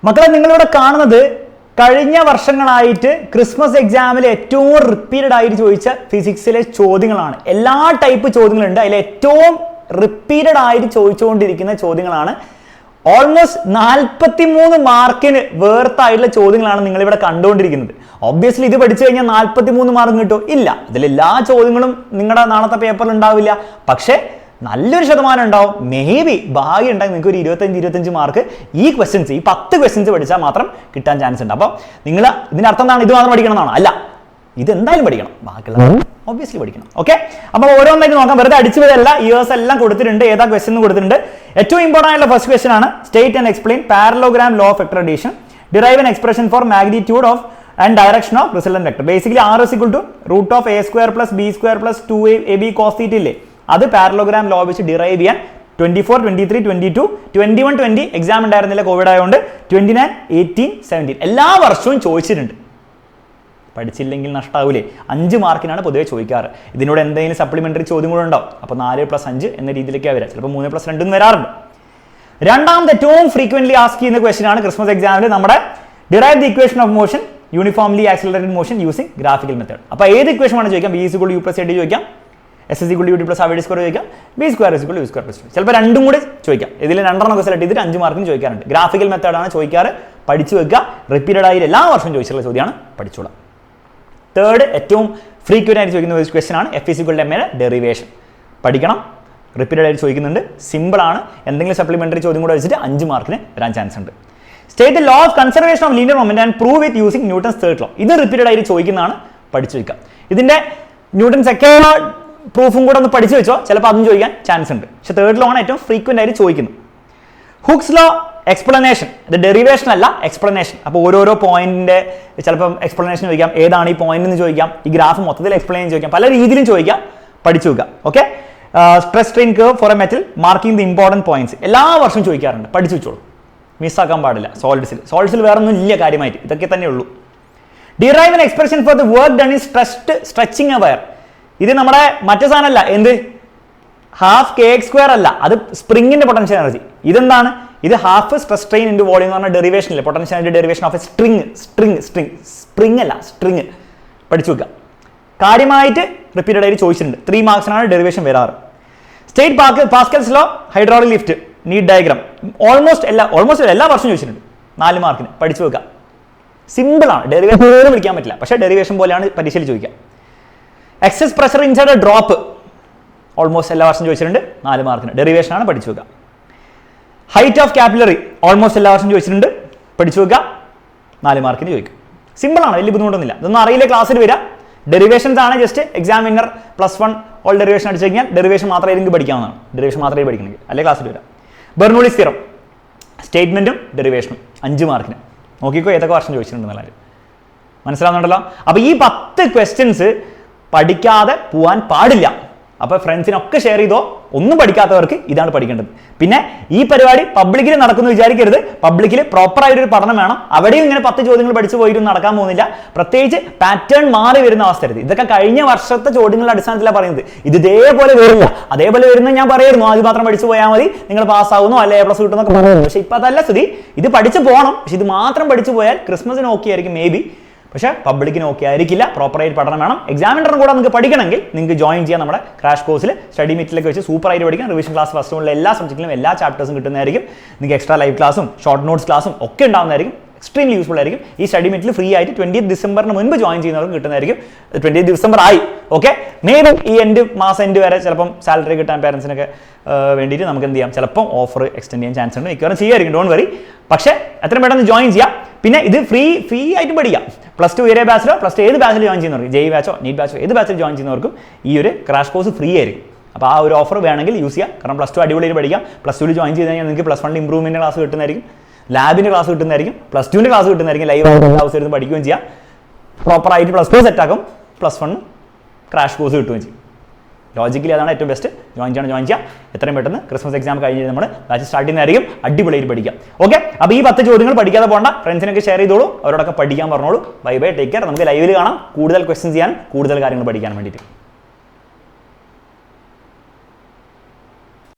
മക്കളെ, നിങ്ങളിവിടെ കാണുന്നത് കഴിഞ്ഞ വർഷങ്ങളായിട്ട് ക്രിസ്മസ് എക്സാമിൽ ഏറ്റവും റിപ്പീറ്റഡ് ആയിട്ട് ചോദിച്ച ഫിസിക്സിലെ ചോദ്യങ്ങളാണ്. എല്ലാ ടൈപ്പ് ചോദ്യങ്ങളുണ്ട്, അതിൽ ഏറ്റവും റിപ്പീറ്റഡ് ആയിട്ട് ചോദിച്ചുകൊണ്ടിരിക്കുന്ന ചോദ്യങ്ങളാണ്. ഓൾമോസ്റ്റ് 43 മാർക്കിന് വേർത്തായിട്ടുള്ള ചോദ്യങ്ങളാണ് നിങ്ങളിവിടെ കണ്ടുകൊണ്ടിരിക്കുന്നത്. ഒബ്വിയസ്ലി ഇത് പഠിച്ചു കഴിഞ്ഞാൽ 43 മാർക്ക് കിട്ടും? ഇല്ല. ഇതിലെല്ലാ ചോദ്യങ്ങളും നിങ്ങളുടെ നാളത്തെ പേപ്പറിൽ ഉണ്ടാവില്ല. പക്ഷേ നല്ലൊരു ശതമാനം ഉണ്ടാവും. മേ ബി ഭാഗ്യം ഉണ്ടെങ്കിൽ നിങ്ങൾക്ക് ഒരു 25 മാർക്ക് ഈ ക്വസ്റ്റ്യൻസ്, ഈ 10 ക്വസ്റ്റ്യൻസ് പഠിച്ചാൽ മാത്രം കിട്ടാൻ ചാൻസ് ഉണ്ട്. അപ്പോൾ നിങ്ങൾ ഇതിന്റെ അർത്ഥം എന്താണ്? ഇത് മാത്രം പഠിക്കണം എന്നാണോ? അല്ല, ഇത് എന്തായാലും പഠിക്കണം, ബാക്കിയുള്ള ഒബ്വിയസ്ലി പഠിക്കണം. ഓക്കെ, അപ്പോൾ ഓരോന്നായിട്ട് നോക്കാം. വെറുതെ അടിച്ചു പോയതല്ല, ഇയേഴ്സ് എല്ലാം കൊടുത്തിട്ടുണ്ട്, ഏതാ ക്വസ്റ്റ്യൻ കൊടുത്തിട്ടുണ്ട്. ഏറ്റവും ഇമ്പോർട്ടൻ്റ് ആയിട്ടുള്ള ഫസ്റ്റ് ക്വസ്റ്റ്യൻ ആണ് state and explain parallelogram law of vector addition, derive an expression for magnitude of and direction of resultant vector. Basically r is equal to root of a square plus b square plus 2ab cos theta ഇല്ലേ, അത് parallelogram law വെച്ച് derive ചെയ്യാൻ 24, 23, 22, 21, 20 exam ഉണ്ടായിരുന്നില്ല, Covid ആയതുകൊണ്ട്. 29, 18, 17 എല്ലാ വർഷവും ചോദിച്ചിട്ടുണ്ട്. പഠിച്ചില്ലെങ്കിൽ നഷ്ടാവൂലേ? 5 മാർക്കിനാണ് പൊതുവെ ചോദിക്കാറ്. ഇതിനോട് എന്തെങ്കിലും സപ്ലിമെന്ററി ചോദ്യം കൂടെ ഉണ്ടാവും. അപ്പോൾ 4+5 എന്ന രീതിയിലേക്കാണ് വരിക. ചിലപ്പോൾ 3+2 വരാറുണ്ട്. രണ്ടാമത്തെ ഏറ്റവും ഫ്രീക്വന്റ്ലി ആസ്ക് ചെയ്യുന്ന ക്വസ്റ്റ്യൻ ആണ് ക്രിസ്മസ് എക്സാമിൽ നമ്മുടെ derive the equation of motion uniformly accelerated motion using graphical method. അപ്പോൾ ഏത് ഇക്വേഷൻ ആണ് ചോദിക്കാം? b = u + ad ചോദിക്കാം, s = ut + av² ചോദിക്കാം, b² = u² + ചിലപ്പോൾ രണ്ടും കൂടി ചോദിക്കാം. ഇതിൽ 2 സെലക്ട് ചെയ്തിട്ട് 5 മാർക്കിന് ചോദിക്കാറുണ്ട്. ഗ്രാഫിക്കൽ മെത്തേഡാണ് ചോദിക്കാറ്. പഠിച്ചു വെക്കുക. റിപ്പീറ്റഡ് ആയി എല്ലാ വർഷവും ചോദിച്ചിട്ടുള്ള ചോദ്യമാണ്, പഠിച്ചോളാം. തേർഡ് ഏറ്റവും ഫ്രീക്വന്റ് ആയിട്ട് ചോദിക്കുന്ന ഒരു ക്വസ്റ്റ്യൻ ആണ് f = m യുടെ ഡെറിവേഷൻ. പഠിക്കണം, റിപ്പീറ്റഡ് ആയിട്ട് ചോദിക്കുന്നുണ്ട്. സിമ്പിൾ ആണ്. എന്തെങ്കിലും സപ്ലിമെന്ററി ചോദ്യം കൂടെ വെച്ചിട്ട് 5 മാർക്കിന് വരാൻ ചാൻസ് ഉണ്ട്. State the law of conservation of linear moment and prove it using Newton's third law. ഇത് റിപ്പീറ്റഡ് ആയിട്ട് ചോദിക്കുന്നതാണ്, പഠിച്ചു വെക്കാം. ഇതിന്റെ ന്യൂട്ടൺ സെക്കൻഡ് പ്രൂഫും കൂടെ ഒന്ന് പഠിച്ചു വെച്ചോ, ചിലപ്പോൾ അതും ചോദിക്കാൻ ചാൻസ് ഉണ്ട്. പക്ഷേ തേർഡ് ലോ ആണ് ഏറ്റവും ഫ്രീക്വന്റ് ആയിട്ട് ചോദിക്കുന്നത്. ഹുക്സ് ലോ എക്സ്പ്ലനേഷൻ, ഇത് ഡെറിവേഷൻ അല്ല, എക്സ്പ്ലനേഷൻ. അപ്പോൾ ഓരോരോ പോയിന്റിന്റെ ചിലപ്പോൾ എക്സ്പ്ലനേഷൻ ചോദിക്കാം, ഏതാണ് ഈ പോയിന്റ് എന്ന് ചോദിക്കാം, ഈ ഗ്രാഫ് മൊത്തത്തിൽ എക്സ്പ്ലെയിൻ ചോദിക്കാം, പല രീതിയിലും ചോദിക്കാം, പഠിച്ചു വെക്കാം. Okay, stress strain curve four A metal marking the important points എല്ലാ വർഷവും ചോദിക്കാറുണ്ട്, പഠിച്ചു വെച്ചോളൂ. മിസ്സാക്കാൻ പാടില്ല. സോളിഡ്സിൽ വേറെ ഒന്നും ഇല്ല കാര്യമായിട്ട്, ഇതൊക്കെ തന്നെ ഉള്ളൂ. Derive an expression for the work done in stretching A wire. ഇത് നമ്മുടെ മറ്റേ സാധനമല്ല, എന്ത് ഹാഫ് kx² അല്ല, അത് സ്പ്രിങ്ങിന്റെ പൊട്ടൻഷ്യൽ എനർജി. ഇതെന്താണ്? ഇത് half stress strain into volume എന്ന് പറഞ്ഞ ഡെറിവേഷൻ ഇല്ല, potential energy derivation of A spring അല്ല, സ്ട്രിങ്. പഠിച്ചു വെക്കുക. കാര്യമായിട്ട് റിപ്പീറ്റഡ് ആയിട്ട് ചോദിച്ചിട്ടുണ്ട്. 3 മാർക്സിനാണ് ഡെറിവേഷൻ വരാറ്. State Pascal's law hydraulic lift need diagram almost എല്ലാ വർഷവും ചോദിച്ചിട്ടുണ്ട്. 4 മാർക്കിന് പഠിച്ചു വെക്കുക. സിമ്പിൾ ആണ്, ഡെറിവേഷൻ പോലും വിളിക്കാൻ പറ്റില്ല, പക്ഷേ ഡെറിവേഷൻ പോലെയാണ് പരീക്ഷയിൽ ചോദിക്കുക. Excess pressure inside a drop almost എല്ലാ വർഷവും ചോദിച്ചിട്ടുണ്ട്, 4 മാർക്കിന് ഡെറിവേഷൻ ആണ്, പഠിച്ചു വെക്കുക. ഹൈറ്റ് ഓഫ് കാപ്പിലറി ഓൾമോസ്റ്റ് എല്ലാ വർഷവും ചോദിച്ചിട്ടുണ്ട്, പഠിച്ചു വെക്കുക, 4 മാർക്കിന് ചോദിക്കും. സിമ്പിൾ ആണ്, വലിയ ബുദ്ധിമുട്ടൊന്നുമില്ല. ഇതൊന്നും അറിയില്ല ക്ലാസ്സിൽ വരിക. ഡെറിവേഷൻസ് ആണ് ജസ്റ്റ് എക്സാമിനർ +1 ഓൾ ഡെറിവേഷൻ അടിച്ചു കഴിഞ്ഞാൽ ഡെറിവേഷൻ മാത്രമേ നിങ്ങൾക്ക് പഠിക്കാവുന്നതാണ്. ഡെറിവേഷൻ മാത്രമേ പഠിക്കണമെങ്കിൽ, അല്ലെങ്കിൽ ക്ലാസ്സിൽ വരാം. ബെർണൂളിസ് തിയറം സ്റ്റേറ്റ്മെന്റും ഡെറിവേഷനും 5 മാർക്കിന്. നോക്കിക്കോ ഏതൊക്കെ വർഷം ചോദിച്ചിട്ടുണ്ടെന്നുള്ളത് മനസ്സിലാവുന്നുണ്ടല്ലോ. അപ്പോൾ ഈ 10 ക്വസ്റ്റ്യൻസ് പഠിക്കാതെ പോകാൻ പാടില്ല. അപ്പോൾ ഫ്രണ്ട്സിനൊക്കെ ഷെയർ ചെയ്തോ. ഒന്നും പഠിക്കാത്തവർക്ക് ഇതാണ് പഠിക്കേണ്ടത്. പിന്നെ ഈ പരിപാടി പബ്ലിക്കിൽ നടക്കുന്നു വിചാരിക്കരുത്. പബ്ലിക്കിൽ പ്രോപ്പർ ആയിട്ടൊരു പഠനം വേണം. അവിടെയും ഇങ്ങനെ 10 ചോദ്യങ്ങൾ പഠിച്ചു പോയിട്ട് നടക്കാൻ പോകുന്നില്ല. പ്രത്യേകിച്ച് പാറ്റേൺ മാറി വരുന്ന അവസ്ഥ. ഇതൊക്കെ കഴിഞ്ഞ വർഷത്തെ ചോദ്യങ്ങളുടെ അടിസ്ഥാനത്തിലാണ് പറയുന്നത്. ഇത് ഇതേപോലെ വരില്ല. അതേപോലെ വരുന്ന ഞാൻ പറയായിരുന്നു, അത് മാത്രം പഠിച്ചു പോയാൽ മതി, നിങ്ങൾ പാസ്സാവുന്നോ അല്ലെ A+ കിട്ടുന്നൊക്കെ പറയുന്നത്. പക്ഷേ ഇപ്പം അതല്ല സ്ഥിതി. ഇത് പഠിച്ചു പോകണം. പക്ഷെ ഇത് മാത്രം പഠിച്ചു പോയാൽ ക്രിസ്മസിന് ഓക്കെ ആയിരിക്കും മേ ബി, പക്ഷേ പബ്ലിക്കിന് ഓക്കെ ആയിരിക്കില്ല. പ്രോപ്പറായിട്ട് പഠനം വേണം. എക്സാമിനറിന് കൂടെ നിങ്ങൾക്ക് പഠിക്കണമെങ്കിൽ നിങ്ങൾക്ക് ജോയിൻ ചെയ്യാം നമ്മുടെ ക്രാഷ് കോഴ്സിൽ. സ്റ്റഡി മീറ്റിലേക്ക് വെച്ച് സൂപ്പറായിട്ട് പഠിക്കാം. റിവിഷൻ ക്ലാസ് ഫസ്റ്റ് ഉള്ള എല്ലാ സബ്ജക്റ്റിലും എല്ലാ ചാപ്റ്റേഴ്സും കിട്ടുന്നതായിരിക്കും. നിങ്ങൾക്ക് എക്സ്ട്രാ ലൈവ് ക്ലാസും ഷോർട്ട് നോട്ട്സ് ക്ലാസും ഒക്കെ ഉണ്ടാകുന്നതായിരിക്കും. എക്സ്ട്രീംലി യൂസ്ഫുൾ ആയിരിക്കും. ഈ സ്റ്റഡി മീറ്റിൽ ഫ്രീ ആയിട്ട് 20th ഡിസംബറിന് മുൻപ് ജോയിൻ ചെയ്യുന്നവർക്ക് കിട്ടുന്നതായിരിക്കും. 20th ഡിസംബർ ആയി, ഓക്കെ. മേ ബി ഈ മാസം എൻഡ് വരെ ചിലപ്പം സാലറി കിട്ടാൻ പേരൻസിനൊക്കെ വേണ്ടിയിട്ട് നമുക്ക് എന്ത് ചെയ്യാം, ചിലപ്പം ഓഫർ എക്സ്റ്റെൻഡ് ചെയ്യാൻ ചാൻസ് ഉണ്ട്. മിക്കവാറും ചെയ്യായിരിക്കും, ഡോണ്ട് വറി. പക്ഷേ എത്രയും പെട്ടെന്ന് ജോയിൻ ചെയ്യാം. പിന്നെ ഇത് ഫ്രീ ആയിട്ട് പഠിക്കാം. +2 ഏരിയ ബാച്ചിലോ +2 ഏത് ബാച്ചിൽ ജോയിൻ ചെയ്യുന്നവർക്ക്, ജെഇ ബാച്ചോ നീറ്റ് ബാച്ചോ ഏത് ബാച്ചിൽ ജോയിൻ ചെയ്യുന്നവർക്കും ഈ ഒരു ക്രാഷ് കോഴ്സ് ഫ്രീ ആയിരിക്കും. അപ്പോൾ ആ ഒരു ഓഫർ വേണമെങ്കിൽ യൂസ് ചെയ്യാം. കാരണം +2 അടിപൊളിയായിട്ട് പഠിക്കാം. +2 ജോയിൻ ചെയ്ത് കഴിഞ്ഞാൽ നിങ്ങൾക്ക് +1 ഇംപ്രൂവ്മെൻറ്റ് ക്ലാസ് കിട്ടുന്നതായിരിക്കും, ലാബിൻ്റെ ക്ലാസ് കിട്ടുന്നതായിരിക്കും, +2ൻ്റെ ക്ലാസ് കിട്ടുന്നതായിരിക്കും. ലൈവ് ഹൗസ് എടുത്ത് പഠിക്കുകയും ചെയ്യാം. പ്രോപ്പറായിട്ട് +2 സെറ്റാക്കും, +1 ക്രാഷ് കോഴ്സ് കിട്ടുകയും ചെയ്യും. ലോജിക്കലി അതാണ് ഏറ്റവും ബെസ്റ്റ്. ജോയിൻ ചെയ്യാം. എത്രയും പെട്ടെന്ന് ക്രിസ്മസ് എക്സാം കഴിഞ്ഞ് നമ്മൾ ബാച്ച് സ്റ്റാർട്ട് ചെയ്യുന്നതായിരിക്കും. അടിപൊളിയായിട്ട് പഠിക്കാം. ഓക്കെ, അപ്പോൾ ഈ 10 ചോദ്യങ്ങൾ പഠിക്കാതെ പോകണ്ട. ഫ്രണ്ട്സിനൊക്കെ ഷെയർ ചെയ്തോളൂ, അവരോടൊക്കെ പഠിക്കാൻ പറഞ്ഞോളൂ. Bye bye, take care. നമുക്ക് ലൈവിൽ കാണാം. കൂടുതൽ ക്വസ്റ്റ്യൻസ് ചെയ്യാൻ, കൂടുതൽ കാര്യങ്ങൾ പഠിക്കാൻ വേണ്ടിയിട്ട്.